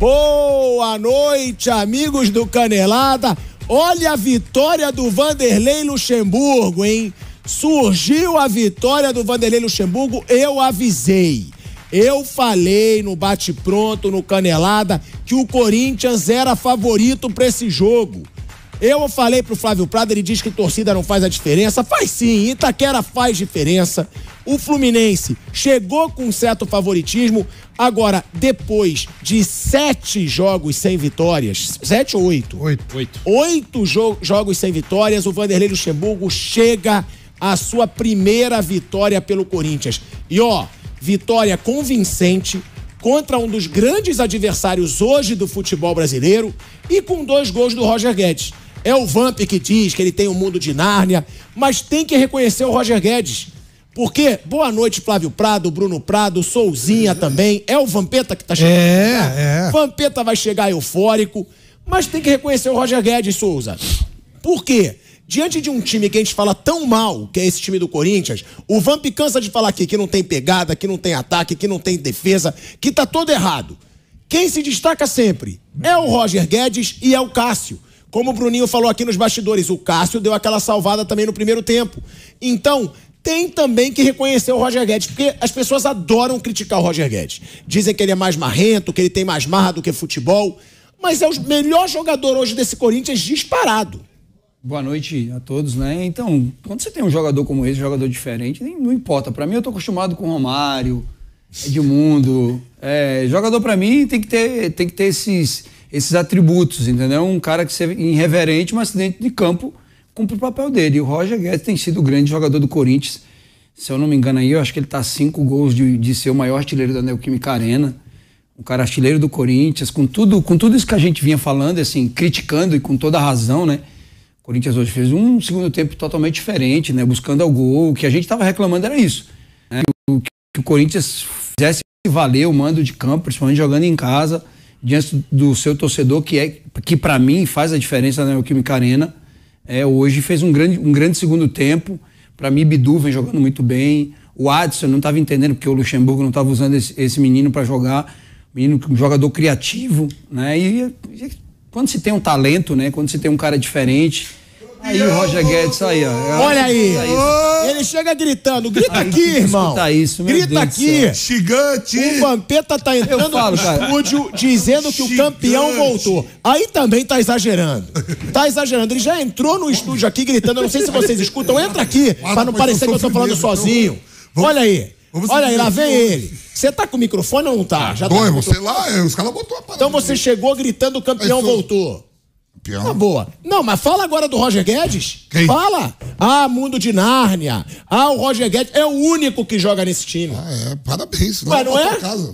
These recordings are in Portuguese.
Boa noite, amigos do Canelada. Olha a vitória do Vanderlei Luxemburgo, hein? Surgiu a vitória do Vanderlei Luxemburgo, eu avisei. Eu falei no bate-pronto, no Canelada, que o Corinthians era favorito pra esse jogo. Eu falei pro Flávio Prado, ele diz que torcida não faz a diferença. Faz sim, Itaquera faz diferença. O Fluminense chegou com um certo favoritismo. Agora, depois de 7 jogos sem vitórias, 7 ou 8? 8 jogos sem vitórias, o Vanderlei Luxemburgo chega à sua primeira vitória pelo Corinthians. E ó, vitória convincente contra um dos grandes adversários hoje do futebol brasileiro e com 2 gols do Roger Guedes. É o Vamp que diz que ele tem um mundo de Nárnia, mas tem que reconhecer o Roger Guedes. Porque, boa noite, Flávio Prado, Bruno Prado, Souzinha também. É o Vampeta que tá chegando. Vampeta vai chegar eufórico, mas tem que reconhecer o Roger Guedes, Souza. Por quê? Diante de um time que a gente fala tão mal, que é esse time do Corinthians, o Vamp cansa de falar aqui que não tem pegada, que não tem ataque, que não tem defesa, que tá todo errado. Quem se destaca sempre é o Roger Guedes e é o Cássio. Como o Bruninho falou aqui nos bastidores, o Cássio deu aquela salvada também no primeiro tempo. Então, tem também que reconhecer o Roger Guedes, porque as pessoas adoram criticar o Roger Guedes. Dizem que ele é mais marrento, que ele tem mais marra do que futebol, mas é o melhor jogador hoje desse Corinthians disparado. Boa noite a todos, né? Então, quando você tem um jogador como esse, um jogador diferente, não importa. Pra mim, eu tô acostumado com o Romário, Edmundo. Jogador pra mim tem que ter esses atributos, entendeu? Um cara que seja irreverente, mas dentro de campo cumpre o papel dele. E o Roger Guedes tem sido o grande jogador do Corinthians. Se eu não me engano aí, eu acho que ele tá a 5 gols de ser o maior artilheiro da Neoquímica Arena. Um cara artilheiro do Corinthians, com tudo isso que a gente vinha falando, assim, criticando e com toda a razão, né? O Corinthians hoje fez um segundo tempo totalmente diferente, né? Buscando ao gol. O que a gente tava reclamando era isso, né? Que o Corinthians fizesse valer o mando de campo, principalmente jogando em casa, diante do seu torcedor, que para mim faz a diferença na Neoquímica Arena. Hoje fez um grande segundo tempo. Para mim, Bidu vem jogando muito bem. O Adson não estava entendendo porque o Luxemburgo não estava usando esse menino para jogar. Um jogador criativo, né? E quando se tem um talento, né? Quando se tem um cara diferente, aí o Roger Guedes aí, ó. Olha aí, ele chega gritando, grita aqui, irmão. Isso, meu grita Deus aqui. Gigante. O Vampeta tá entrando no estúdio dizendo que o campeão voltou. Aí também tá exagerando. Tá exagerando. Ele já entrou no estúdio aqui gritando, eu não sei se vocês escutam, entra aqui, pra não parecer que eu tô falando sozinho. Olha aí. Olha aí, lá vem ele. Você tá com o microfone ou não tá? Já tá com o microfone? Sei lá, os caras botou a parada. Então você chegou gritando, o campeão voltou. Tá boa. Não, mas fala agora do Roger Guedes. Quem? Fala. Mundo de Nárnia. O Roger Guedes é o único que joga nesse time. Parabéns. Ué, não é? Casa.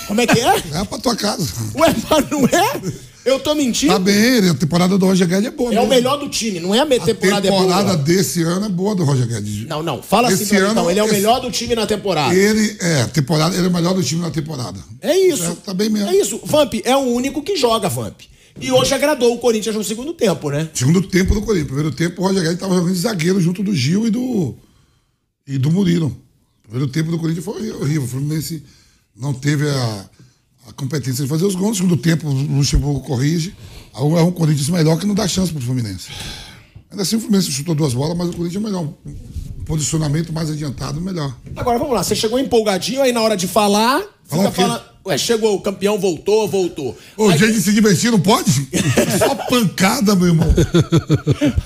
Como é que é? É pra tua casa. Ué, mas não é? Eu tô mentindo? Tá bem, a temporada do Roger Guedes é boa. É o melhor do time, não é a temporada é boa. A temporada desse ano é boa do Roger Guedes. Não, fala assim pra mim, então. Ele é o melhor do time na temporada. Ele é o melhor do time na temporada. É isso. Tá bem mesmo. É isso. Vamp é o único que joga, Vamp. E hoje agradou o Corinthians no segundo tempo, né? Segundo tempo do Corinthians. Primeiro tempo, o Roger Guedes tava jogando de zagueiro junto do Gil e do Murilo. Primeiro tempo do Corinthians foi horrível. O Fluminense não teve a competência de fazer os gols. No segundo tempo, o Luxemburgo corrige. É um Corinthians melhor que não dá chance pro Fluminense. Ainda assim, o Fluminense chutou 2 bolas, mas o Corinthians é melhor. Um posicionamento mais adiantado, melhor. Agora, vamos lá. Você chegou empolgadinho aí na hora de falar. Fica falando... Ué, chegou, o campeão voltou. O jeito de se divertir não pode? Só pancada, meu irmão.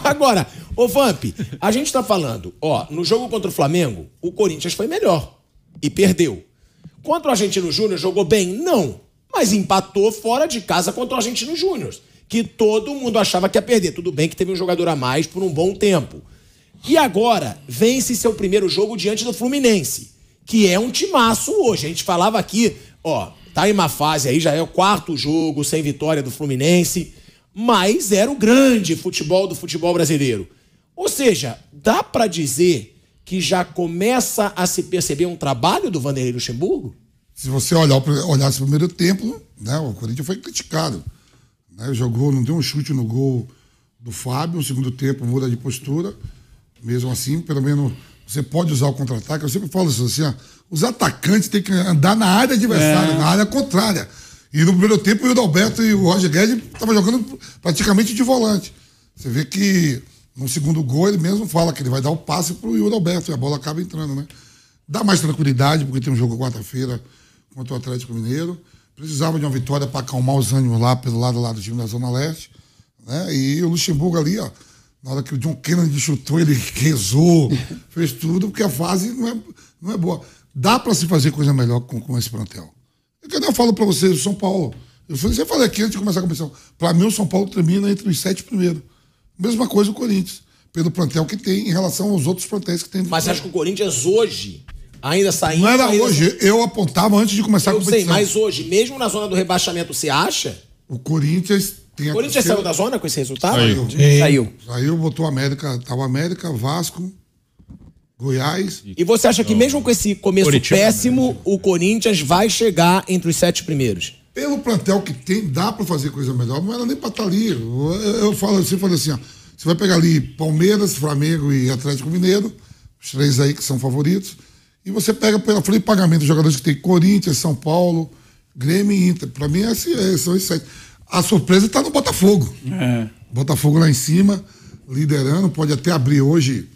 Agora, ô Vamp, a gente tá falando, no jogo contra o Flamengo, o Corinthians foi melhor e perdeu. Contra o Argentino Júnior jogou bem? Não. Mas empatou fora de casa contra o Argentino Júnior, que todo mundo achava que ia perder. Tudo bem que teve um jogador a mais por um bom tempo. E agora, vence seu primeiro jogo diante do Fluminense, que é um timaço hoje. A gente falava aqui, tá em uma fase aí, já é o 4º jogo sem vitória do Fluminense, mas era o grande futebol do futebol brasileiro. Ou seja, dá pra dizer que já começa a se perceber um trabalho do Vanderlei Luxemburgo? Se você olhar esse primeiro tempo, né, o Corinthians foi criticado. Né, jogou, não deu um chute no gol do Fábio, no segundo tempo muda de postura. Mesmo assim, pelo menos você pode usar o contra-ataque. Eu sempre falo isso assim, os atacantes têm que andar na área adversária, na área contrária. E no primeiro tempo o Hildo Alberto e o Roger Guedes estavam jogando praticamente de volante. Você vê que no segundo gol ele mesmo fala que ele vai dar o passe pro Hildo Alberto e a bola acaba entrando, né? Dá mais tranquilidade, porque tem um jogo quarta-feira contra o Atlético Mineiro. Precisava de uma vitória para acalmar os ânimos lá pelo lado do time da Zona Leste. Né? E o Luxemburgo ali, ó, na hora que o John Kennedy chutou, ele rezou, fez tudo, porque a fase não é boa. Dá para se fazer coisa melhor com esse plantel. Eu falo para vocês, o São Paulo, eu falei aqui antes de começar a competição, para mim o São Paulo termina entre os 7 primeiros. Mesma coisa o Corinthians, pelo plantel que tem em relação aos outros plantéis que tem. Mas acho que o Corinthians hoje, ainda saindo... Não era hoje, eu apontava antes de começar a competição. Eu sei, mas hoje, mesmo na zona do rebaixamento, você acha? O Corinthians tem... O Corinthians saiu da zona com esse resultado? Saiu. Botou América, tava América, Vasco, Goiás. E você acha que mesmo com esse começo péssimo, o Corinthians vai chegar entre os 7 primeiros? Pelo plantel que tem, dá pra fazer coisa melhor. Não era nem pra estar ali. Eu falo assim, ó, você vai pegar ali Palmeiras, Flamengo e Atlético Mineiro, os 3 aí que são favoritos, e você pega pela folha de pagamento dos jogadores que tem Corinthians, São Paulo, Grêmio e Inter. Pra mim, são esses 7. A surpresa tá no Botafogo. Botafogo lá em cima, liderando, pode até abrir hoje,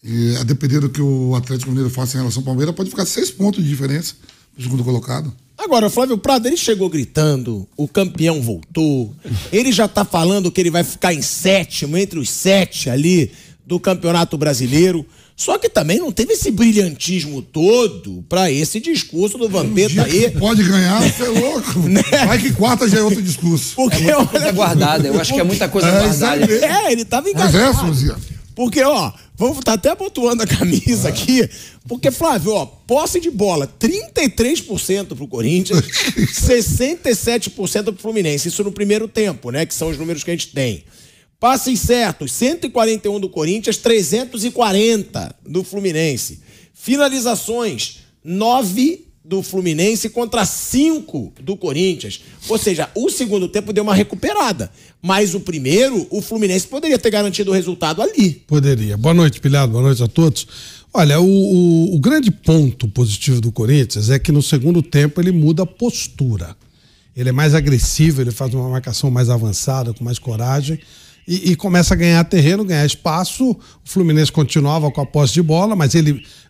e a depender do que o Atlético Mineiro faça em relação ao Palmeiras, pode ficar 6 pontos de diferença pro segundo colocado. Agora, o Flávio Prado, ele chegou gritando, o campeão voltou, ele já tá falando que ele vai ficar em 7º, entre os 7 ali do Campeonato Brasileiro, só que também não teve esse brilhantismo todo pra esse discurso do Vampeta aí. Pode ganhar, você é louco. Né? Vai que quarta já é outro discurso. Porque, é muita coisa guardada, eu acho que é muita coisa guardada. Ele tava enganado. Porque, ó, vamos estar até abotoando a camisa aqui, porque, Flávio, ó, posse de bola, 33% pro Corinthians, 67% pro Fluminense, isso no primeiro tempo, né, que são os números que a gente tem. Passes certos, 141 do Corinthians, 340 do Fluminense. Finalizações, 9 do Fluminense contra 5 do Corinthians. Ou seja, o segundo tempo deu uma recuperada. Mas o primeiro, o Fluminense poderia ter garantido o resultado ali. Poderia. Boa noite, Pilhado. Boa noite a todos. Olha, o grande ponto positivo do Corinthians é que no segundo tempo ele muda a postura. Ele é mais agressivo, ele faz uma marcação mais avançada, com mais coragem. E começa a ganhar terreno, ganhar espaço. O Fluminense continuava com a posse de bola, mas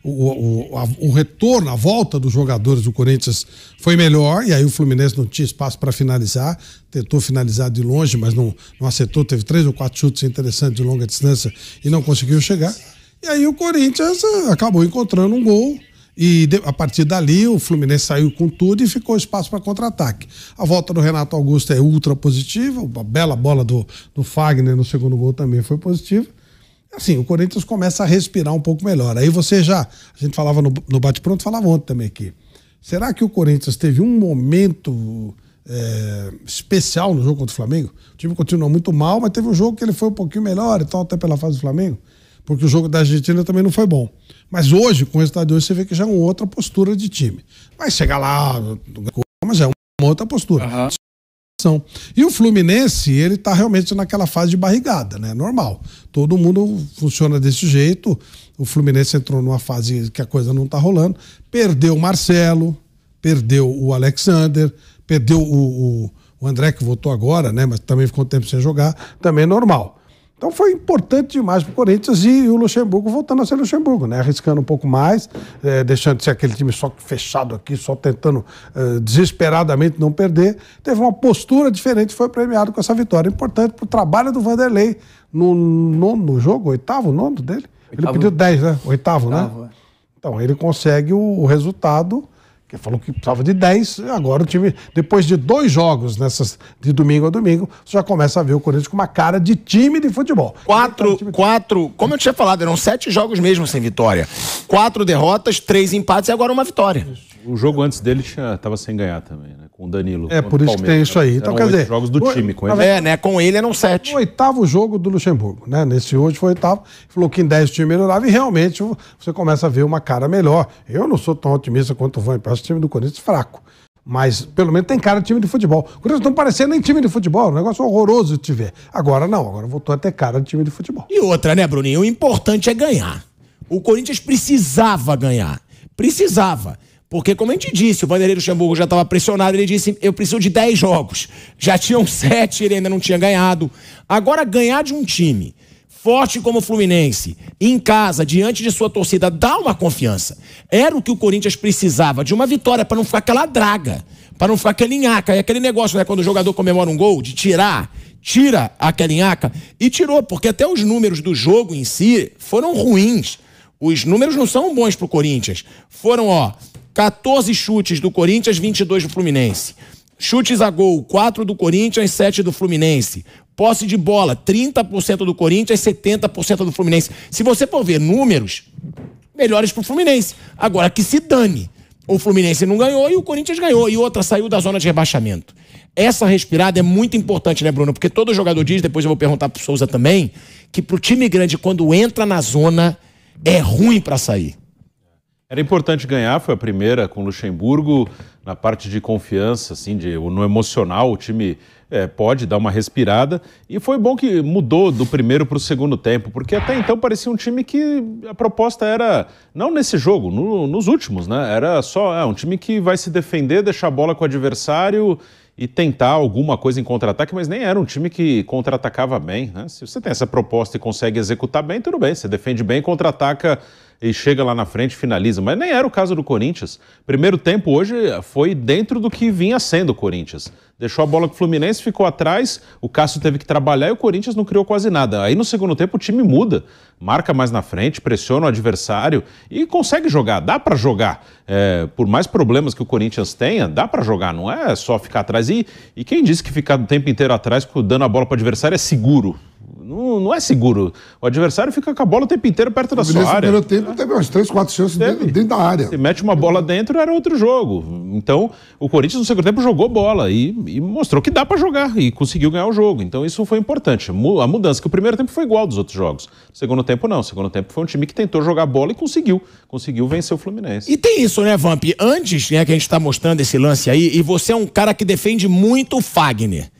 o retorno, a volta dos jogadores do Corinthians foi melhor, e aí o Fluminense não tinha espaço para finalizar, tentou finalizar de longe, mas não acertou, teve 3 ou 4 chutes interessantes de longa distância e não conseguiu chegar. E aí o Corinthians acabou encontrando um gol. E a partir dali o Fluminense saiu com tudo e ficou espaço para contra-ataque. A volta do Renato Augusto é ultra positiva, a bela bola do Fagner no segundo gol também foi positiva. Assim, o Corinthians começa a respirar um pouco melhor. Aí a gente falava no bate-pronto, falava ontem também aqui. Será que o Corinthians teve um momento especial no jogo contra o Flamengo? O time continuou muito mal, mas teve um jogo que ele foi um pouquinho melhor e tal, até pela fase do Flamengo. Porque o jogo da Argentina também não foi bom. Mas hoje, com o resultado de hoje, você vê que já é uma outra postura de time. Vai chegar lá, mas já é uma outra postura. Uhum. E o Fluminense, ele tá realmente naquela fase de barrigada, né? Normal. Todo mundo funciona desse jeito. O Fluminense entrou numa fase que a coisa não tá rolando. Perdeu o Marcelo, perdeu o Alexander, perdeu o André, que voltou agora, né? Mas também ficou um tempo sem jogar. Também é normal. Então foi importante demais pro Corinthians e o Luxemburgo voltando a ser Luxemburgo, né? Arriscando um pouco mais, deixando de ser aquele time só fechado aqui, só tentando desesperadamente não perder. Teve uma postura diferente e foi premiado com essa vitória. Importante pro trabalho do Vanderlei no jogo, 8º, 9º dele. Ele pediu 10, né? 8º, né? Então ele consegue o resultado. Que falou que precisava de 10, agora o time, depois de 2 jogos de domingo a domingo, você já começa a ver o Corinthians com uma cara de time de futebol. 4, como eu tinha falado, eram 7 jogos mesmo sem vitória. 4 derrotas, 3 empates e agora uma vitória. O jogo antes dele tava sem ganhar também, né? Com o Danilo. Por isso que tem isso aí. Então, quer dizer, jogos do time com ele. Né? Com ele eram 7. O 8º jogo do Luxemburgo, né? Nesse hoje foi o 8º. Falou que em 10 o time melhorava e realmente você começa a ver uma cara melhor. Eu não sou tão otimista quanto o Van Persie, o time do Corinthians fraco. Mas pelo menos tem cara de time de futebol. O Corinthians não parecendo nem time de futebol, um negócio horroroso de te ver. Agora não, agora voltou a ter cara de time de futebol. E outra, né, Bruninho? O importante é ganhar. O Corinthians precisava ganhar. Precisava. Porque, como a gente disse, o Vanderlei Luxemburgo já estava pressionado, ele disse, eu preciso de 10 jogos. Já tinham 7, ele ainda não tinha ganhado. Agora, ganhar de um time forte como o Fluminense, em casa, diante de sua torcida, dá uma confiança. Era o que o Corinthians precisava, de uma vitória, para não ficar aquela draga, para não ficar aquele nhaca. E aquele negócio, né, quando o jogador comemora um gol, de tira aquela nhaca. E tirou, porque até os números do jogo em si foram ruins. Os números não são bons pro Corinthians. Foram, 14 chutes do Corinthians, 22 do Fluminense. Chutes a gol, 4 do Corinthians, 7 do Fluminense. Posse de bola, 30% do Corinthians, 70% do Fluminense. Se você for ver números, melhores pro Fluminense. Agora, que se dane. O Fluminense não ganhou e o Corinthians ganhou. E outra saiu da zona de rebaixamento. Essa respirada é muito importante, né, Bruno? Porque todo jogador diz, depois eu vou perguntar pro Souza também, que pro time grande, quando entra na zona, é ruim pra sair. Era importante ganhar, foi a primeira com o Luxemburgo, na parte de confiança, assim, no emocional, o time pode dar uma respirada, e foi bom que mudou do primeiro para o segundo tempo, porque até então parecia um time que a proposta era, não nesse jogo, nos últimos, né? Era só um time que vai se defender, deixar a bola com o adversário e tentar alguma coisa em contra-ataque, mas nem era um time que contra-atacava bem, né? Se você tem essa proposta e consegue executar bem, tudo bem, você defende bem, contra-ataca e chega lá na frente, finaliza, mas nem era o caso do Corinthians. Primeiro tempo hoje foi dentro do que vinha sendo o Corinthians. Deixou a bola com o Fluminense, ficou atrás, o Cássio teve que trabalhar e o Corinthians não criou quase nada. Aí no segundo tempo o time muda, marca mais na frente, pressiona o adversário e consegue jogar, dá pra jogar. Por mais problemas que o Corinthians tenha, dá pra jogar, não é só ficar atrás. E quem disse que ficar o tempo inteiro atrás, dando a bola pro adversário, é seguro? Não é seguro. O adversário fica com a bola o tempo inteiro perto da sua área. No primeiro tempo teve umas 3, 4 chances dentro da área. Se mete uma bola dentro, era outro jogo. Então, o Corinthians no segundo tempo jogou bola e mostrou que dá pra jogar e conseguiu ganhar o jogo. Então, isso foi importante. A mudança, que o primeiro tempo foi igual dos outros jogos. O segundo tempo, não. O segundo tempo foi um time que tentou jogar bola e conseguiu vencer o Fluminense. E tem isso, né, Vamp? Antes, né, que a gente tá mostrando esse lance aí, e você é um cara que defende muito o Fagner.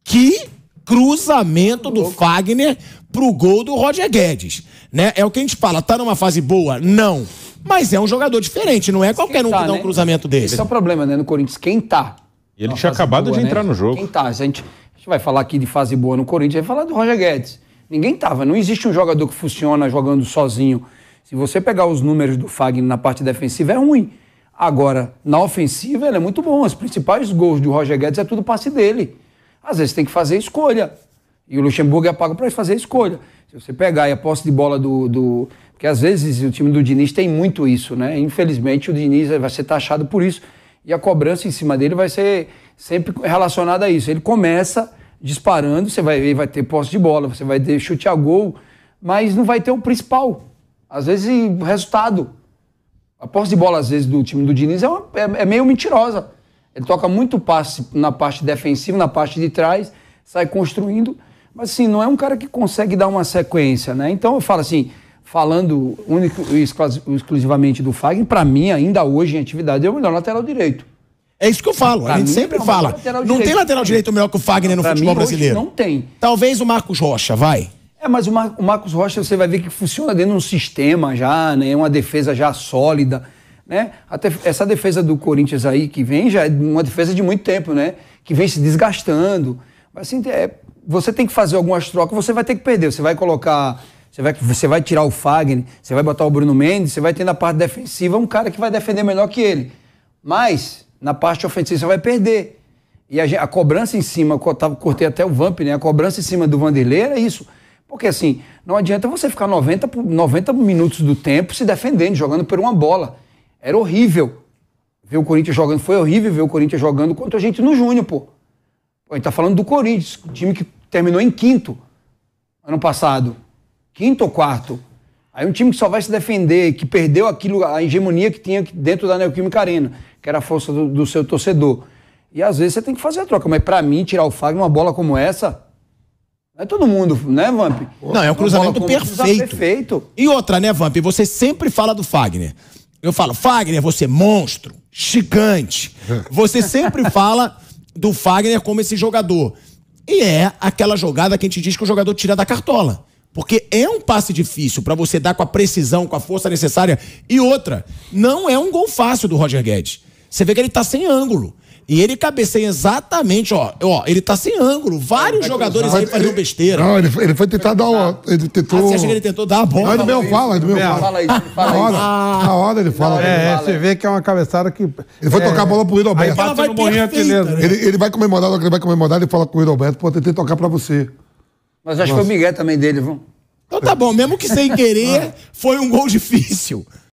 Que cruzamento do Fagner pro gol do Roger Guedes, né? É o que a gente fala, tá numa fase boa? Não. Mas é um jogador diferente, não é qualquer um que dá um cruzamento desse. Esse é o problema, né, no Corinthians, quem tá? E ele tinha acabado de entrar no jogo. Quem tá? A gente vai falar aqui de fase boa no Corinthians, vai falar do Roger Guedes. Ninguém tava, não existe um jogador que funciona jogando sozinho. Se você pegar os números do Fagner na parte defensiva, é ruim. Agora, na ofensiva, ele é muito bom. Os principais gols do Roger Guedes é tudo passe dele. Às vezes tem que fazer escolha. E o Luxemburgo é pago para fazer escolha. Se você pegar a posse de bola porque às vezes o time do Diniz tem muito isso, né? Infelizmente o Diniz vai ser taxado por isso. E a cobrança em cima dele vai ser sempre relacionada a isso. Ele começa disparando, você vai ter posse de bola, você vai ter chute a gol, mas não vai ter o principal. Às vezes o resultado. A posse de bola, às vezes, do time do Diniz é meio mentirosa. Ele toca muito passe na parte defensiva, na parte de trás, sai construindo, mas assim, não é um cara que consegue dar uma sequência, né? Então eu falo assim, falando exclusivamente do Fagner, pra mim, ainda hoje em atividade, é o melhor lateral direito. É isso que eu falo, a gente sempre fala. Não tem lateral direito melhor que o Fagner no futebol brasileiro. Não tem. Talvez o Marcos Rocha, vai. Mas o Marcos Rocha, você vai ver que funciona dentro de um sistema já, né? Uma defesa já sólida, né? Até essa defesa do Corinthians aí que vem já é uma defesa de muito tempo, né? Que vem se desgastando. Mas assim, você tem que fazer algumas trocas, você vai ter que perder. Você vai colocar, você vai tirar o Fagner, você vai botar o Bruno Mendes, você vai ter na parte defensiva um cara que vai defender melhor que ele. Mas na parte ofensiva você vai perder. E a cobrança em cima, eu cortei até o Vamp, né? A cobrança em cima do Vanderlei era isso. Porque assim, não adianta você ficar 90 minutos do tempo se defendendo, jogando por uma bola. Era horrível ver o Corinthians jogando. Foi horrível ver o Corinthians jogando contra a gente no Júnior, pô. A gente tá falando do Corinthians, o time que terminou em 5º ano passado. 5º ou 4º. Aí um time que só vai se defender, que perdeu a hegemonia que tinha dentro da Neoquímica Arena, que era a força do seu torcedor. E às vezes você tem que fazer a troca. Mas pra mim, tirar o Fagner numa bola como essa, não é todo mundo, né, Vamp? Não, é um cruzamento perfeito. E outra, né, Vamp? Você sempre fala do Fagner. Eu falo, Fagner, você é monstro, gigante. Você sempre fala do Fagner como esse jogador. E é aquela jogada que a gente diz que o jogador tira da cartola. Porque é um passe difícil pra você dar com a precisão, com a força necessária. E outra, não é um gol fácil do Roger Guedes. Você vê que ele tá sem ângulo. E ele cabeceia exatamente, ó, ele tá sem ângulo. Vários jogadores aí fazendo besteira. Não, ele foi tentar dar uma... Ele tentou... Você acha que ele tentou dar a bola? Não, ele mesmo fala, Fala isso, Na hora ele fala. Você vê que é uma cabeçada que... Ele foi tocar a bola pro Yuri Aí Alberto. bateu no bolinho artilheiro. Ele vai comemorar, ele fala com o Yuri Alberto, pô, tentei tocar pra você. Mas acho que foi o Miguel também dele, viu? Então tá bom, mesmo que sem querer, foi um gol difícil.